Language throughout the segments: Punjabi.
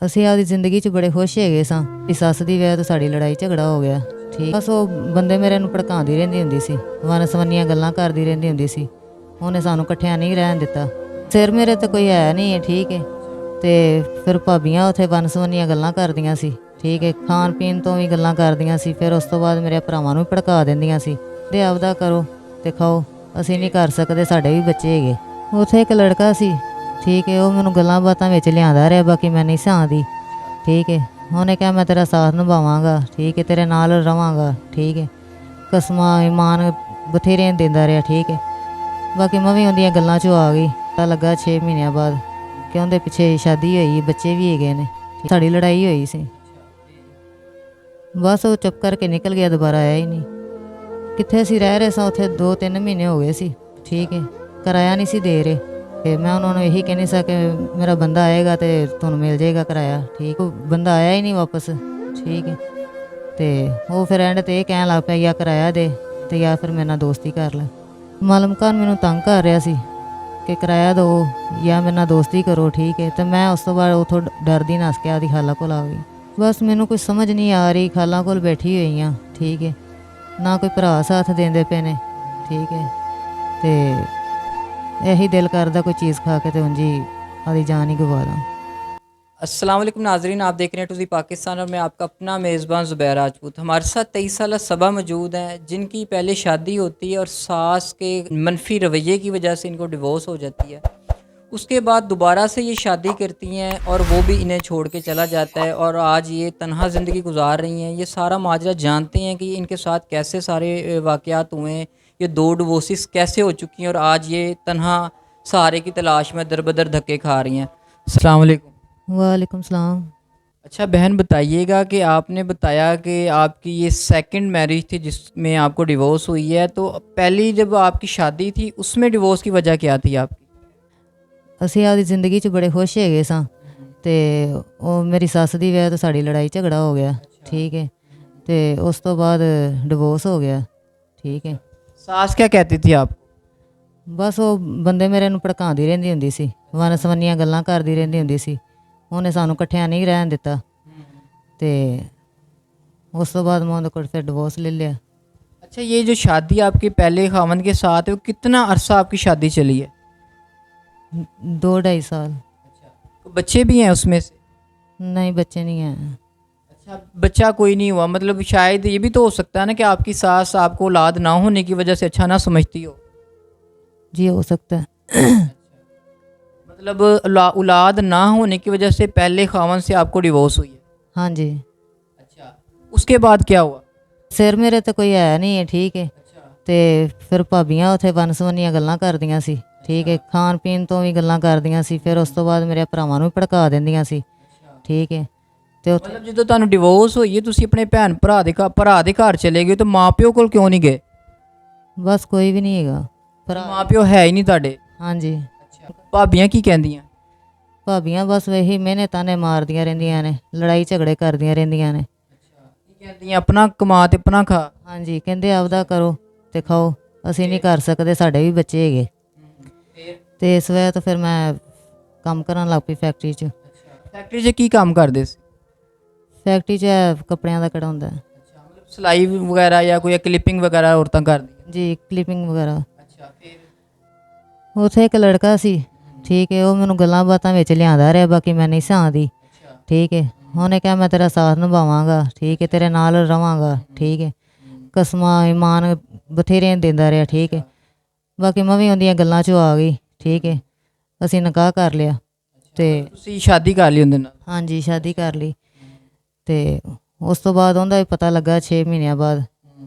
ਅਸੀਂ ਆਪਦੀ ਜ਼ਿੰਦਗੀ 'ਚ ਬੜੇ ਖੁਸ਼ ਹੈਗੇ ਸਾਂ ਕਿ ਸੱਸ ਦੀ ਵਜ੍ਹਾ ਤੋਂ ਸਾਡੀ ਲੜਾਈ ਝਗੜਾ ਹੋ ਗਿਆ। ਠੀਕ ਬਸ ਉਹ ਬੰਦੇ ਮੇਰੇ ਨੂੰ ਭੜਕਾਉਂਦੀ ਰਹਿੰਦੀ ਹੁੰਦੀ ਸੀ, ਵਨ-ਸਵੰਨੀਆਂ ਗੱਲਾਂ ਕਰਦੀ ਰਹਿੰਦੀ ਹੁੰਦੀ ਸੀ। ਉਹਨੇ ਸਾਨੂੰ ਇਕੱਠਿਆਂ ਨਹੀਂ ਰਹਿਣ ਦਿੱਤਾ। ਸਿਰ ਮੇਰੇ ਤੇ ਕੋਈ ਹੈ ਨਹੀਂ ਹੈ, ਠੀਕ ਹੈ। ਤੇ ਫਿਰ ਭਾਬੀਆਂ ਉੱਥੇ ਵਨ-ਸਵੰਨੀਆਂ ਗੱਲਾਂ ਕਰਦੀਆਂ ਸੀ, ਠੀਕ ਹੈ। ਖਾਣ ਪੀਣ ਤੋਂ ਵੀ ਗੱਲਾਂ ਕਰਦੀਆਂ ਸੀ। ਫਿਰ ਉਸ ਤੋਂ ਬਾਅਦ ਮੇਰੇ ਭਰਾਵਾਂ ਨੂੰ ਵੀ ਭੜਕਾ ਦਿੰਦੀਆਂ ਸੀ ਤੇ ਆਪਦਾ ਕਰੋ ਤੇ ਖਾਓ, ਅਸੀਂ ਨਹੀਂ ਕਰ ਸਕਦੇ, ਸਾਡੇ ਵੀ ਬੱਚੇ ਹੈਗੇ। ਉੱਥੇ ਇੱਕ ਲੜਕਾ ਸੀ, ਠੀਕ ਹੈ। ਉਹ ਮੈਨੂੰ ਗੱਲਾਂ ਬਾਤਾਂ ਵਿੱਚ ਲਿਆਂਦਾ ਰਿਹਾ, ਬਾਕੀ ਮੈਂ ਨਹੀਂ ਸੀ ਆਉਂਦੀ, ਠੀਕ ਹੈ। ਉਹਨੇ ਕਿਹਾ ਮੈਂ ਤੇਰਾ ਸਾਥ ਨਿਭਾਵਾਂਗਾ, ਠੀਕ ਹੈ, ਤੇਰੇ ਨਾਲ ਰਵਾਂਗਾ, ਠੀਕ ਹੈ। ਕਸਮਾਂ ਇਮਾਨ ਬਥੇਰੇ ਦਿੰਦਾ ਰਿਹਾ, ਠੀਕ ਹੈ। ਬਾਕੀ ਮੈਂ ਵੀ ਉਹਦੀਆਂ ਗੱਲਾਂ 'ਚੋਂ ਆ ਗਈ। ਪਤਾ ਲੱਗਾ 6 ਮਹੀਨਿਆਂ ਬਾਅਦ ਕਿ ਉਹਦੇ ਪਿੱਛੇ ਸ਼ਾਦੀ ਹੋਈ, ਬੱਚੇ ਵੀ ਹੈਗੇ ਨੇ। ਸਾਡੀ ਲੜਾਈ ਹੋਈ ਸੀ, ਬਸ ਉਹ ਚੁੱਪ ਕਰਕੇ ਨਿਕਲ ਗਿਆ, ਦੁਬਾਰਾ ਆਇਆ ਹੀ ਨਹੀਂ। ਕਿੱਥੇ ਅਸੀਂ ਰਹਿ ਰਹੇ ਸਾਂ ਉੱਥੇ 2-3 ਮਹੀਨੇ ਹੋ ਗਏ ਸੀ, ਠੀਕ ਹੈ। ਕਿਰਾਇਆ ਨਹੀਂ ਸੀ ਦੇ ਰਹੇ ਤੇ ਮੈਂ ਉਹਨਾਂ ਨੂੰ ਇਹੀ ਕਹਿੰਦੀ ਸਾਂ ਕਿ ਮੇਰਾ ਬੰਦਾ ਆਏਗਾ ਤੇ ਤੁਹਾਨੂੰ ਮਿਲ ਜਾਏਗਾ ਕਿਰਾਇਆ, ਠੀਕ। ਉਹ ਬੰਦਾ ਆਇਆ ਹੀ ਨਹੀਂ ਵਾਪਸ, ਠੀਕ ਹੈ। ਤੇ ਉਹ ਫਿਰ ਐਂਡ ਤੇ ਇਹ ਕਹਿਣ ਲੱਗ ਪਿਆ ਜਾਂ ਕਿਰਾਇਆ ਦੇ ਤੇ ਜਾਂ ਫਿਰ ਮੇਰੇ ਨਾਲ ਦੋਸਤੀ ਕਰ ਲੈ। ਮਾਲਮ ਖਾਨ ਮੈਨੂੰ ਤੰਗ ਕਰ ਰਿਹਾ ਸੀ ਕਿ ਕਿਰਾਇਆ ਦਿਓ ਜਾਂ ਮੇਰੇ ਨਾਲ ਦੋਸਤੀ ਕਰੋ, ਠੀਕ ਹੈ। ਤੇ ਮੈਂ ਉਸ ਤੋਂ ਬਾਅਦ ਉੱਥੋਂ ਡਰਦੀ ਨੱਸ ਕੇ ਆਪਦੀ ਖਾਲਾ ਕੋਲ ਆ ਗਈ। ਬਸ ਮੈਨੂੰ ਕੁਝ ਸਮਝ ਨਹੀਂ ਆ ਰਹੀ, ਖਾਲਾ ਕੋਲ ਬੈਠੀ ਹੋਈ ਹਾਂ, ਠੀਕ ਹੈ। ਨਾ ਕੋਈ ਭਰਾ ਸਾਥ ਦਿੰਦੇ ਪਏ ਨੇ, ਠੀਕ ਹੈ। ਤੇ यही दिल करदा कोई चीज़ खा के तो उंजी आदि जान ही गवा दा। अस्सलाम वालेकुम नाजरीन, आप देख रहे हैं टू दी पाकिस्तान और मैं आपका अपना मेज़बान ज़ुबैर राजपूत। हमारे साथ 23 साल सबा मौजूद हैं जिनकी पहले शादी होती है और सास के मनफी रवैये की वजह से इनको डिवोर्स हो जाती है। उसके बाद दोबारा से ये शादी करती हैं और वो भी इन्हें छोड़ के चला जाता है और आज ये तनहा ज़िंदगी गुजार रही हैं। ये सारा माजरा जानते हैं कि इनके साथ कैसे सारे वाक़यात हुए हैं, ये 2 डिवोर्सेस कैसे हो चुकी हैं और आज ये तनहा सहारे की तलाश में दर बदर धक्के खा रही हैं। अस्सलाम वालेकुम। वालेकुम सलाम। अच्छा बहन, बताइएगा कि आपने बताया कि आपकी ये सेकंड मैरिज थी जिसमें आपको डिवोर्स हुई है, तो पहली जब आपकी शादी थी उसमें डिवोर्स की वजह क्या थी आपकी? ਅਸੀਂ ਆਪਦੀ ਜ਼ਿੰਦਗੀ 'ਚ ਬੜੇ ਖੁਸ਼ ਹੈਗੇ ਸਾਂ ਤੇ ਉਹ ਮੇਰੀ ਸੱਸ ਦੀ ਵਜ੍ਹਾ ਤੋਂ ਸਾਡੀ ਲੜਾਈ ਝਗੜਾ ਹੋ ਗਿਆ, ਠੀਕ ਹੈ। ਤੇ ਉਸ ਤੋਂ ਬਾਅਦ ਡਿਵੋਰਸ ਹੋ ਗਿਆ, ਠੀਕ ਹੈ। सास क्या कहती थी आप? ਬਸ ਉਹ ਬੰਦੇ ਮੇਰੇ ਨੂੰ ਭੜਕਾਉਂਦੀ ਰਹਿੰਦੀ ਹੁੰਦੀ ਸੀ, ਵਨ-ਸਵੰਨੀਆਂ ਗੱਲਾਂ ਕਰਦੀ ਰਹਿੰਦੀ ਹੁੰਦੀ ਸੀ। ਉਹਨੇ ਸਾਨੂੰ ਇਕੱਠਿਆਂ ਨਹੀਂ ਰਹਿਣ ਦਿੱਤਾ ਤੇ ਉਸ ਤੋਂ ਬਾਅਦ ਮੈਂ ਉਹਦੇ ਕੋਲ ਫਿਰ डिवोर्स ले लिया। अच्छा, ये जो शादी आपके पहले खामन के साथ है वो कितना अरसा आपकी शादी चली है? 2-2.5 साल। तो बच्चे भी हैं उसमें से? नहीं, बच्चे नहीं हैं। अच्छा, बच्चा कोई नहीं हुआ, मतलब शायद ये भी तो हो सकता है ना कि आपकी सास आपको औलाद ना होने की वजह से अच्छा ना समझती हो। जी हो सकता है। मतलब औलाद ना होने की वजह से पहले खामन से आपको डिवोर्स हुई है? हाँ जी। अच्छा, उसके बाद क्या हुआ? ਸਿਰ ਮੇਰੇ ਤੇ ਕੋਈ ਹੈ ਨਹੀਂ ਹੈ, ਠੀਕ ਹੈ। ਤੇ ਫਿਰ ਭਾਬੀਆਂ ਉੱਥੇ ਵਨ-ਸਵੰਨੀਆਂ ਗੱਲਾਂ ਕਰਦੀਆਂ ਸੀ, ਠੀਕ ਹੈ। ਖਾਣ ਪੀਣ ਤੋਂ ਵੀ ਗੱਲਾਂ ਕਰਦੀਆਂ ਸੀ। ਫਿਰ ਉਸ ਤੋਂ ਬਾਅਦ ਮੇਰੇ ਭਰਾਵਾਂ ਨੂੰ ਵੀ ਭੜਕਾ ਦਿੰਦੀਆਂ ਸੀ, ਠੀਕ ਹੈ। ਤੇ ਉੱਥੇ मतलब जो ਤੁਹਾਨੂੰ डिवोर्स ਹੋਈ ਹੈ ਤੁਸੀਂ ਆਪਣੇ ਭਰਾ ਦੇ ਘਰ ਚਲੇ ਗਏ, ਤਾਂ ਮਾਪਿਓ ਕੋਲ ਕਿਉਂ ਨਹੀਂ ਗਏ? ਬਸ ਕੋਈ ਵੀ ਨਹੀਂ ਹੈਗਾ ਭਰਾ। ਮਾਪਿਓ ਹੈ ਹੀ ਨਹੀਂ ਤੁਹਾਡੇ? ਹਾਂਜੀ। ਅੱਛਾ, ਭਾਬੀਆਂ ਕੀ ਕਹਿੰਦੀਆਂ? ਭਾਬੀਆਂ ਬਸ ਇਹੀ ਮਿਹਨੇ ਤਾਨੇ ਮਾਰਦੀਆਂ ਰਹਿੰਦੀਆਂ ਨੇ, ਲੜਾਈ ਝਗੜੇ ਕਰਦੀਆਂ ਰਹਿੰਦੀਆਂ ਨੇ। ਕੀ ਕਹਿੰਦੀਆਂ? ਆਪਣਾ ਕਮਾ ਤੇ ਆਪਣਾ ਖਾ। ਹਾਂਜੀ, ਕਹਿੰਦੇ ਆਪਦਾ ਕਰੋ ਤੇ ਖਾਓ, ਅਸੀਂ ਨਹੀਂ ਕਰ ਸਕਦੇ, ਸਾਡੇ ਵੀ ਬੱਚੇ ਹੈਗੇ। ਤੇ ਇਸ ਵਜ੍ਹਾ ਤੋਂ ਫਿਰ ਮੈਂ ਕੰਮ ਕਰਨ ਲੱਗ ਪਈ ਫੈਕਟਰੀ 'ਚ। ਫੈਕਟਰੀ 'ਚ ਕੀ ਕੰਮ ਕਰਦੇ ਸੀ? ਫੈਕਟਰੀ 'ਚ ਇਹ ਕੱਪੜਿਆਂ ਦਾ ਕਿਹੜਾ ਹੁੰਦਾ। ਅੱਛਾ, ਮਤਲਬ ਸਿਲਾਈ ਵਗੈਰਾ ਜਾਂ ਕੋਈ ਕਲਿੱਪਿੰਗ ਵਗੈਰਾ ਔਰਤਾਂ ਕਰਦੀਆਂ? ਜੀ, ਕਲਿੱਪਿੰਗ ਵਗੈਰਾ। ਅੱਛਾ, ਫਿਰ? ਉੱਥੇ ਇੱਕ ਲੜਕਾ ਸੀ, ਠੀਕ ਹੈ। ਉਹ ਮੈਨੂੰ ਗੱਲਾਂ ਬਾਤਾਂ ਵਿੱਚ ਲਿਆਂਦਾ ਰਿਹਾ, ਬਾਕੀ ਮੈਂ ਨਹੀਂ ਸੀ ਆਉਂਦੀ, ਠੀਕ ਹੈ। ਉਹਨੇ ਕਿਹਾ ਮੈਂ ਤੇਰਾ ਸਾਥ ਨਿਭਾਵਾਂਗਾ, ਠੀਕ ਹੈ, ਤੇਰੇ ਨਾਲ ਰਵਾਂਗਾ, ਠੀਕ ਹੈ। ਕਸਮਾਂ ਇਮਾਨ ਬਥੇਰੇ ਦਿੰਦਾ ਰਿਹਾ, ਠੀਕ ਹੈ। ਬਾਕੀ ਮੈਂ ਵੀ ਉਹਦੀਆਂ ਗੱਲਾਂ 'ਚੋਂ ਆ ਗਈ, ਠੀਕ ਹੈ। ਅਸੀਂ ਨਿਕਾਹ ਕਰ ਲਿਆ ਤੇ ਤੁਸੀਂ ਸ਼ਾਦੀ ਕਰ ਲਈ ਉਹਦੇ ਨਾਲ? ਹਾਂਜੀ, ਸ਼ਾਦੀ ਕਰ ਲਈ। ਤੇ ਉਸ ਤੋਂ ਬਾਅਦ ਉਹਦਾ ਵੀ ਪਤਾ ਲੱਗਾ 6 ਮਹੀਨਿਆਂ ਬਾਅਦ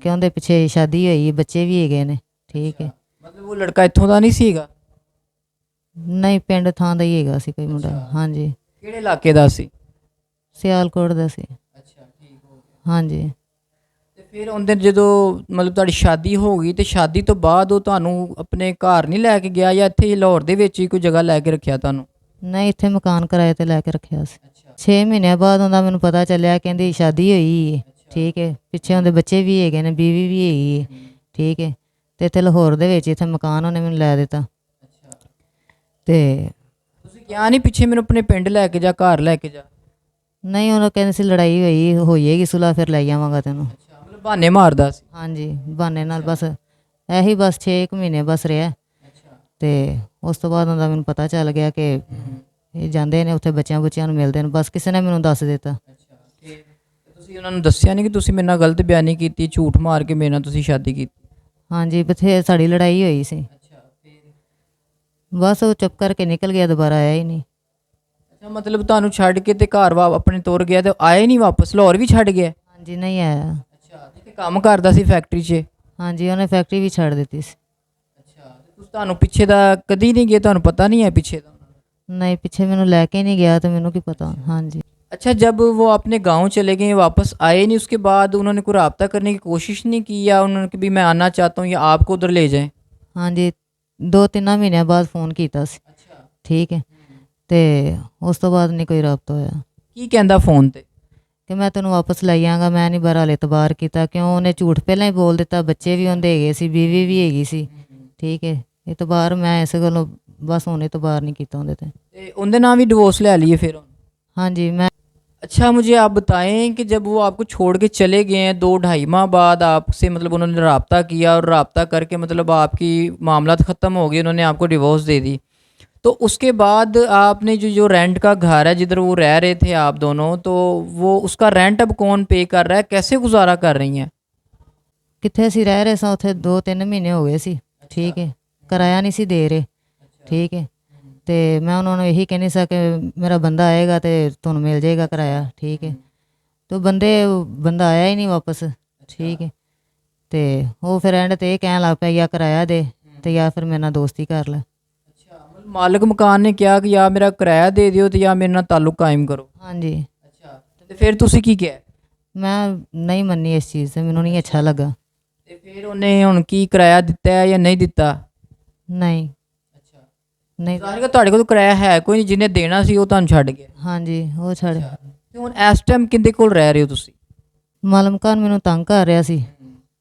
ਕਿ ਉਹਦੇ ਪਿੱਛੇ ਸ਼ਾਦੀ ਹੋਈ, ਬੱਚੇ ਵੀ ਹੈਗੇ ਨੇ, ਠੀਕ ਹੈ। ਮਤਲਬ ਉਹ ਲੜਕਾ ਇੱਥੋਂ ਦਾ ਨਹੀਂ ਸੀਗਾ? ਨਹੀਂ, ਪਿੰਡ ਥਾਂ ਦਾ ਹੀ ਹੈਗਾ ਸੀ ਕੋਈ ਮੁੰਡਾ। ਹਾਂਜੀ। ਕਿਹੜੇ ਇਲਾਕੇ ਦਾ ਸੀ? ਸਿਆਲਕੋਟ ਦਾ ਸੀ। ਅੱਛਾ, ਠੀਕ ਹੋ ਗਿਆ। ਹਾਂਜੀ। ਤੇ ਫਿਰ ਉਹਦੇ ਜਦੋਂ ਮਤਲਬ ਤੁਹਾਡੀ ਸ਼ਾਦੀ ਹੋ ਗਈ ਤੇ ਸ਼ਾਦੀ ਤੋਂ ਬਾਅਦ ਉਹ ਤੁਹਾਨੂੰ ਆਪਣੇ ਘਰ ਨਹੀਂ ਲੈ ਕੇ ਗਿਆ ਜਾਂ ਇੱਥੇ ਹੀ ਲਾਹੌਰ ਦੇ ਵਿੱਚ ਹੀ ਕੋਈ ਜਗ੍ਹਾ ਲੈ ਕੇ ਰੱਖਿਆ ਤੁਹਾਨੂੰ? ਨਹੀਂ, ਇੱਥੇ ਮਕਾਨ ਕਿਰਾਏ ਤੇ ਲੈ ਕੇ ਰੱਖਿਆ ਸੀ। ਅੱਛਾ। 6 ਮਹੀਨਿਆਂ ਬਾਅਦ ਉਹਦਾ ਮੈਨੂੰ ਪਤਾ ਚੱਲਿਆ, ਕਹਿੰਦੀ ਸ਼ਾਦੀ ਹੋਈ ਹੈ, ਠੀਕ ਹੈ। ਪਿੱਛੇ ਉਹਦੇ ਬੱਚੇ ਵੀ ਹੈਗੇ ਨੇ, ਬੀਵੀ ਵੀ ਹੈਗੀ ਹੈ, ਠੀਕ ਹੈ। ਤੇ ਇੱਥੇ ਲਾਹੌਰ ਦੇ ਵਿੱਚ ਇੱਥੇ ਮਕਾਨ ਉਹਨੇ ਮੈਨੂੰ ਲੈ ਦਿੱਤਾ। ਅੱਛਾ, ਤੇ ਤੁਸੀਂ ਕਿਹਾ ਨਹੀਂ ਪਿੱਛੇ ਮੈਨੂੰ ਆਪਣੇ ਪਿੰਡ ਲੈ ਕੇ ਜਾ, ਘਰ ਲੈ ਕੇ ਜਾ? ਨਹੀਂ ਉਹਨਾਂ ਕਹਿੰਦੇ ਸੀ ਲੜਾਈ ਹੋਈਏਗੀ ਸੁਲਾ ਫਿਰ ਲੈ ਜਾਵਾਂਗਾ ਤੈਨੂੰ। ਅੱਛਾ, ਮਤਲਬ ਬਹਾਨੇ ਮਾਰਦਾ ਸੀ। ਹਾਂਜੀ ਬਹਾਨੇ ਨਾਲ ਬਸ ਇਹੀ ਬਸ 6 ਮਹੀਨੇ ਬਸ ਰਿਹਾ। ਅੱਛਾ। ਤੇ ਉਸ ਤੋਂ ਬਾਅਦ ਉਹਦਾ ਮੈਨੂੰ ਪਤਾ ਚੱਲ ਗਿਆ ਕਿ ਇਹ ਜਾਂਦੇ ਨੇ ਉੱਥੇ ਬੱਚਿਆਂ ਨੂੰ ਮਿਲਦੇ ਨੇ, ਬਸ ਕਿਸੇ ਨੇ ਮੈਨੂੰ ਦੱਸ ਦਿੱਤਾ। ਅੱਛਾ, ਫਿਰ ਤੁਸੀਂ ਉਹਨਾਂ ਨੂੰ ਦੱਸਿਆ ਨਹੀਂ ਕਿ ਤੁਸੀਂ ਮੇਰੇ ਨਾਲ ਗਲਤ ਬਿਆਨੀ ਕੀਤੀ, ਝੂਠ ਮਾਰ ਕੇ ਮੇਰੇ ਨਾਲ ਤੁਸੀਂ ਸ਼ਾਦੀ ਕੀਤੀ? ਹਾਂਜੀ ਬਥੇ ਸਾਡੀ ਲੜਾਈ ਹੋਈ ਸੀ, ਅੱਛਾ, ਫਿਰ? ਬਸ ਉਹ ਚੁੱਪ ਕਰਕੇ ਨਿਕਲ ਗਿਆ, ਦੁਬਾਰਾ ਆਇਆ ਹੀ ਨਹੀਂ। ਅੱਛਾ, ਮਤਲਬ ਤੁਹਾਨੂੰ ਛੱਡ ਕੇ ਤੇ ਘਰ ਆਪਣੇ ਤੁਰ ਗਿਆ ਤੇ ਆਏ ਨਹੀਂ ਵਾਪਸ, ਲਾਹੌਰ ਵੀ ਛੱਡ ਗਿਆ? ਹਾਂਜੀ ਨਹੀਂ ਆਇਆ। ਅੱਛਾ, ਜਿੱਥੇ ਕੰਮ ਕਰਦਾ ਸੀ ਫੈਕਟਰੀ 'ਚ? ਹਾਂਜੀ ਉਹਨੇ ਫੈਕਟਰੀ ਵੀ ਛੱਡ ਦਿੱਤੀ ਸੀ। ਅੱਛਾ, ਤੇ ਤੁਸੀਂ ਤੁਹਾਨੂੰ ਪਿੱਛੇ ਦਾ ਕਦੀ ਨਹੀਂ ਗਏ, ਤੁਹਾਨੂੰ ਪਤਾ ਨਹੀਂ ਹੈ ਪਿੱਛੇ ਦਾ? ਨਹੀਂ ਪਿੱਛੇ ਮੈਨੂੰ ਲੈ ਕੇ ਨਹੀਂ ਗਿਆ, तो ਮੈਨੂੰ ਕੀ ਪਤਾ। ਹਾਂਜੀ अच्छा, जब वो अपने गांव चले गए, वापस आए नहीं, उसके बाद उन्होंने कोई रब्ता करने की कोशिश नहीं की, या उन्होंने कि भी मैं आना चाहता हूँ या आपको उधर ले जाएं? ਹਾਂਜੀ 2-3 ਮਹੀਨਿਆਂ ਬਾਅਦ ਫੋਨ ਕੀਤਾ ਸੀ। अच्छा। ਠੀਕ ਹੈ, ਤੇ ਉਸ ਤੋਂ ਬਾਅਦ ਨਹੀਂ ਕੋਈ ਰਾਬਤਾ ਹੋਇਆ। की कहता फोन ते? ਕਿ ਮੈਂ ਤੈਨੂੰ ਵਾਪਸ ਲੈ ਆਵਾਂਗਾ, ਮੈਂ ਨਹੀਂ ਬਾਹਰ ਹਾਲੇ ਇਤਬਾਰ ਕੀਤਾ, ਕਿਉਂ ਉਹਨੇ ਝੂਠ ਪਹਿਲਾਂ ਹੀ ਬੋਲ ਦਿੱਤਾ, ਬੱਚੇ ਵੀ ਉਹਦੇ ਹੈਗੇ ਸੀ, ਬੀਵੀ ਵੀ ਹੈਗੀ ਸੀ। ਠੀਕ ਹੈ, ਇਤਬਾਰ ਮੈਂ ਇਸ ਗੱਲੋਂ ਬਸ ਹੁਣ ਇਤਬਾਰ ਨਹੀਂ ਕੀਤਾ ਉਹਦੇ ਤੇ। ते उनके नाम भी डिवोर्स ले लिए फिर? ਹਾਂਜੀ मैं अच्छा, मुझे आप बताएं कि जब वो आपको छोड़ के चले गए हैं 2-2.5 माह बाद आपसे, मतलब उन्होंने रब्ता किया और रब्ता करके मतलब आपकी मामला ख़त्म हो गए, उन्होंने आपको डिवोर्स दे दी, तो उसके बाद आपने जो जो रेंट का घर है जिधर वो रह रहे थे आप दोनों, तो वो उसका रेंट अब कौन पे कर रहा है, कैसे गुजारा कर रही हैं? ਕਿੱਥੇ ਅਸੀਂ ਰਹਿ ਰਹੇ ਸਾਂ ਉੱਥੇ 2-3 ਮਹੀਨੇ ਹੋ ਗਏ ਸੀ। ਠੀਕ ਹੈ, ਕਿਰਾਇਆ ਨਹੀਂ ਸੀ ਦੇ ਰਹੇ। ਠੀਕ ਹੈ, ਤੇ ਮੈਂ ਉਹਨਾਂ ਨੂੰ ਇਹੀ ਕਹਿੰਦੀ ਸਾਂ ਕਿ ਮੇਰਾ ਬੰਦਾ ਆਏਗਾ ਤੇ ਤੁਹਾਨੂੰ ਮਿਲ ਜਾਏਗਾ ਕਿਰਾਇਆ। ਠੀਕ ਹੈ, ਤੇ ਬੰਦਾ ਆਇਆ ਹੀ ਨਹੀਂ ਵਾਪਸ। ਠੀਕ ਹੈ, ਤੇ ਉਹ ਫਿਰ ਐਂਡ ਤੇ ਇਹ ਕਹਿਣ ਲੱਗ ਪਿਆ ਜਾਂ ਕਿਰਾਇਆ ਦੇ ਤੇ ਜਾਂ ਫਿਰ ਮੇਰੇ ਨਾਲ ਦੋਸਤੀ ਕਰ ਲੈ। अच्छा, मतलब मालिक मकान ने कहा कि या मेरा किराया दे दियो तो या मेरे नाल ताल्लुक कायम करो? ਹਾਂਜੀ अच्छा, ਤੇ ਫਿਰ ਤੁਸੀਂ ਕੀ ਕਿਹਾ? ਮੈਂ ਨਹੀਂ ਮੰਨੀ ਇਸ ਚੀਜ਼ ਤੇ, ਮੈਨੂੰ ਨਹੀਂ ਅੱਛਾ ਲੱਗਾ। ਤੇ ਫਿਰ ਉਹਨੇ ਹੁਣ ਕੀ ਕਿਰਾਇਆ ਦਿੱਤਾ ਹੈ ਜਾਂ ਨਹੀਂ ਦਿੱਤਾ? ਨਹੀਂ ਅੱਛਾ, ਨਹੀਂ ਜ਼ਾਹਿਰ ਹੈ ਤੁਹਾਡੇ ਕੋਲ ਕਿਰਾਇਆ ਹੈ ਕੋਈ ਨਹੀਂ, ਜਿਹਨੇ ਦੇਣਾ ਸੀ ਉਹ ਤੁਹਾਨੂੰ ਛੱਡ ਗਿਆ। ਹਾਂਜੀ ਉਹ ਛੱਡ ਤੇ ਹੁਣ ਇਸ ਟਾਈਮ ਕਿਹਦੇ ਕੋਲ ਰਹਿ ਰਹੇ ਹੋ ਤੁਸੀਂ? ਮਾਲਮਕਾਨ ਮੈਨੂੰ ਤੰਗ ਕਰ ਰਿਹਾ ਸੀ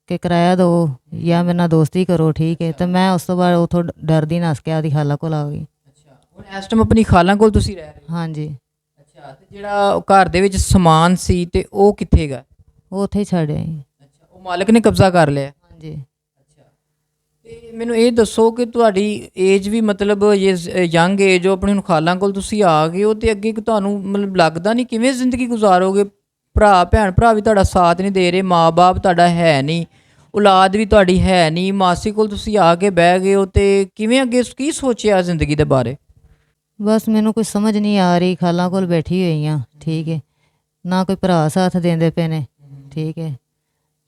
ਕਿ ਕਿਰਾਇਆ ਦਿਓ ਜਾਂ ਮੇਰੇ ਨਾਲ ਦੋਸਤੀ ਕਰੋ। ਠੀਕ ਹੈ, ਤੇ ਮੈਂ ਉਸ ਤੋਂ ਬਾਅਦ ਉੱਥੋਂ ਡਰਦੀ ਨੱਸ ਕੇ ਆਪਦੀ ਖਾਲਾ ਕੋਲ ਆ ਗਈ। ਅੱਛਾ, ਹੁਣ ਇਸ ਟਾਈਮ ਆਪਣੀ ਖਾਲਾਂ ਕੋਲ ਤੁਸੀਂ ਰਹਿ ਰਹੇ ਹੋ? ਹਾਂਜੀ ਅੱਛਾ, ਤੇ ਜਿਹੜਾ ਉਹ ਘਰ ਦੇ ਵਿੱਚ ਸਮਾਨ ਸੀ ਤੇ ਉਹ ਕਿੱਥੇ ਹੈਗਾ? ਉਹ ਉੱਥੇ ਹੀ ਛੱਡ ਆਈ। ਅੱਛਾ, ਉਹ ਮਾਲਕ ਨੇ ਕਬਜ਼ਾ ਕਰ ਲਿਆ? ਹਾਂਜੀ ਅੱਛਾ, ਤੇ ਮੈਨੂੰ ਇਹ ਦੱਸੋ ਕਿ ਤੁਹਾਡੀ ਏਜ ਵੀ ਮਤਲਬ ਇਹ ਯੰਗ ਏਜ ਹੋ, ਆਪਣੀ ਹੁਣ ਖਾਲਾਂ ਕੋਲ ਤੁਸੀਂ ਆ ਗਏ ਹੋ, ਤੇ ਅੱਗੇ ਕਿ ਤੁਹਾਨੂੰ ਮਤਲਬ ਲੱਗਦਾ ਨਹੀਂ ਕਿਵੇਂ ਜ਼ਿੰਦਗੀ ਗੁਜ਼ਾਰੋਗੇ? ਭੈਣ ਭਰਾ ਵੀ ਤੁਹਾਡਾ ਸਾਥ ਨਹੀਂ ਦੇ ਰਹੇ, ਮਾਂ-ਬਾਪ ਤੁਹਾਡਾ ਹੈ ਨਹੀਂ, ਔਲਾਦ ਵੀ ਤੁਹਾਡੀ ਹੈ ਨਹੀਂ, ਮਾਸੀ ਕੋਲ ਤੁਸੀਂ ਆ ਕੇ ਬਹਿ ਗਏ ਹੋ, ਤੇ ਕਿਵੇਂ ਅੱਗੇ ਕੀ ਸੋਚਿਆ ਜ਼ਿੰਦਗੀ ਦੇ ਬਾਰੇ? ਬਸ ਮੈਨੂੰ ਕੁਝ ਸਮਝ ਨਹੀਂ ਆ ਰਹੀ, ਖਾਲਾਂ ਕੋਲ ਬੈਠੀ ਹੋਈ ਹਾਂ। ਠੀਕ ਹੈ, ਨਾ ਕੋਈ ਭਰਾ ਸਾਥ ਦਿੰਦੇ ਪਏ ਨੇ। ਠੀਕ ਹੈ,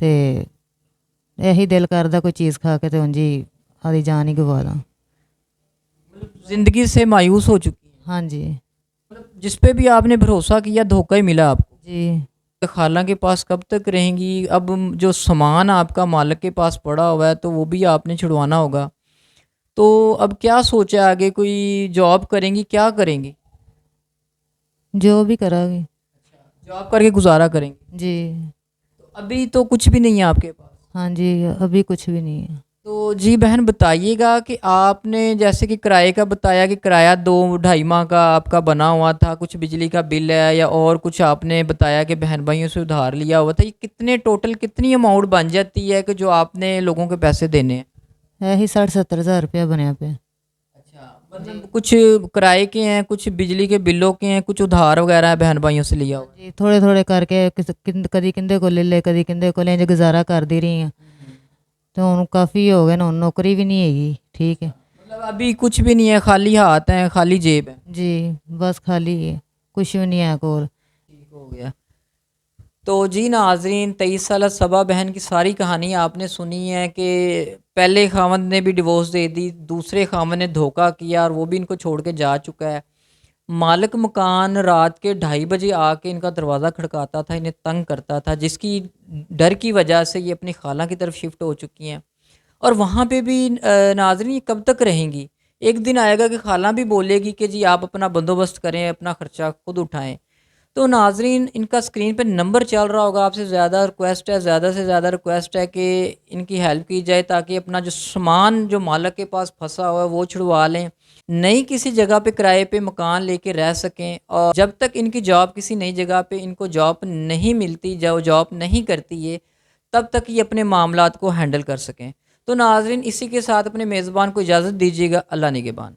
ਤੇ ਇਹੀ ਦਿਲ ਕਰਦਾ ਕੋਈ ਚੀਜ਼ ਖਾ ਕੇ ਤੇ ਉਂਝ ਹੀ ਆਦੀ ਜਾਨ ਹੀ ਗਵਾ ਦਾਂ। ज़िंदगी से मायूस हो चुकी है, ਹਾਂਜੀ मतलब जिस पे भी आपने भरोसा किया धोखा ही मिला आपको। ਜੀ तो खाला के पास कब तक रहेंगी? अब जो सामान आपका मालिक के पास पड़ा हुआ है तो वो भी आपने छुड़वाना होगा, तो अब क्या सोचा है आगे? कोई जॉब करेंगी, क्या करेंगी? जो भी करांगी। जॉब करके गुजारा करेंगी? जी तो अभी तो कुछ भी नहीं है आपके पास? हाँ जी अभी कुछ भी नहीं है। तो जी बहन बताइएगा कि आपने जैसे कि किराए का बताया कि किराया 2-2.5 माह का आपका बना हुआ था, कुछ बिजली का बिल है या और कुछ आपने बताया कि बहन भाइयों से उधार लिया हुआ था, ये कितने टोटल कितनी अमाउंट बन जाती है कि जो आपने लोगों के पैसे देने हैं? यही 60-70 हज़ार रुपया बनया पे। अच्छा, मतलब कुछ किराए के हैं, कुछ बिजली के बिलों के हैं, कुछ उधार वगैरह है बहन भाइयों से लिया हुआ? जी थोड़े थोड़े करके कदी किंदे को ले ले कदी किंदे को ले, गुजारा करती रही हैं। तो हूँ काफ़ी हो गए ना, नौकरी भी नहीं हैगी। ठीक है, मतलब अभी कुछ भी नहीं है, खाली हाथ हैं, खाली जेब है? जी बस खाली है, कुछ भी नहीं है कोल। ठीक हो गया। तो जी नाजरीन, 23 साल सबा बहन की सारी कहानी आपने सुनी है कि पहले खामद ने भी डिवोर्स दे दी, दूसरे खामद ने धोखा किया और वो भी इनको छोड़ के जा चुका है। मालिक मकान रात के 2:30 बजे आके इनका दरवाज़ा खड़काता था, इन्हें तंग करता था, जिसकी डर की वजह से ये अपनी खाला की तरफ शिफ्ट हो चुकी हैं। और वहाँ पे भी नाज़रीन ये कब तक रहेंगी? एक दिन आएगा कि खाला भी बोलेगी कि जी आप अपना बंदोबस्त करें, अपना ख़र्चा खुद उठाएँ। तो नाज़रीन इनका स्क्रीन पे नंबर चल रहा होगा, आपसे ज़्यादा रिक्वेस्ट है, ज़्यादा से ज़्यादा रिक्वेस्ट है कि इनकी हेल्प की जाए ताकि अपना जो सामान जो मालिक के पास फंसा हुआ है वो छुड़वा लें। नई किसी जगह पे किराए पे मकान लेके रह सकें, और जब तक इनकी जॉब किसी नई जगह पे इनको जॉब नहीं मिलती, जो जॉब नहीं करती ये, तब तक ये अपने मामलात को हैंडल कर सकें। तो नाज़रीन, इसी के साथ अपने मेज़बान को इजाज़त दीजिएगा। अल्लाह निगहबान।